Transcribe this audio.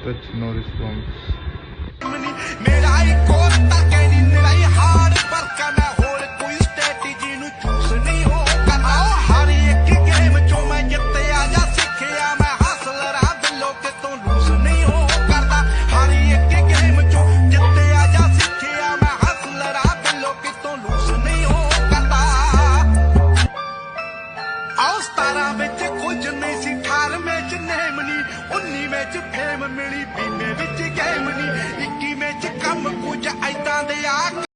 touch, no response. मेरा एक और ताके नी लड़ाई हार पर करना होर कोई स्ट्रेटजी नु चूस नहीं हो करना हर एक गेम चो मैं जित्ते आजा सिखिया मैं हासलरा दिलों के तो लूज नहीं हो करना हर एक गेम चो जित्ते आजा सिखिया मैं हासलरा दिलों के तो लूज नहीं हो करना आओ 17 ਵਿੱਚ ਕੁਝ ਨਹੀਂ ਸੀ 18 ਵਿੱਚ ਨੇਮ ਨਹੀਂ 19 ਵਿੱਚ ਫੇਮ ਮਿਲੀ 20 ਵਿੱਚ ਗੇਮ ਨਹੀਂ 21 ਵਿੱਚ ਕੰਮ ਕੁਝ ਐਦਾਂ ਦੇ ਆ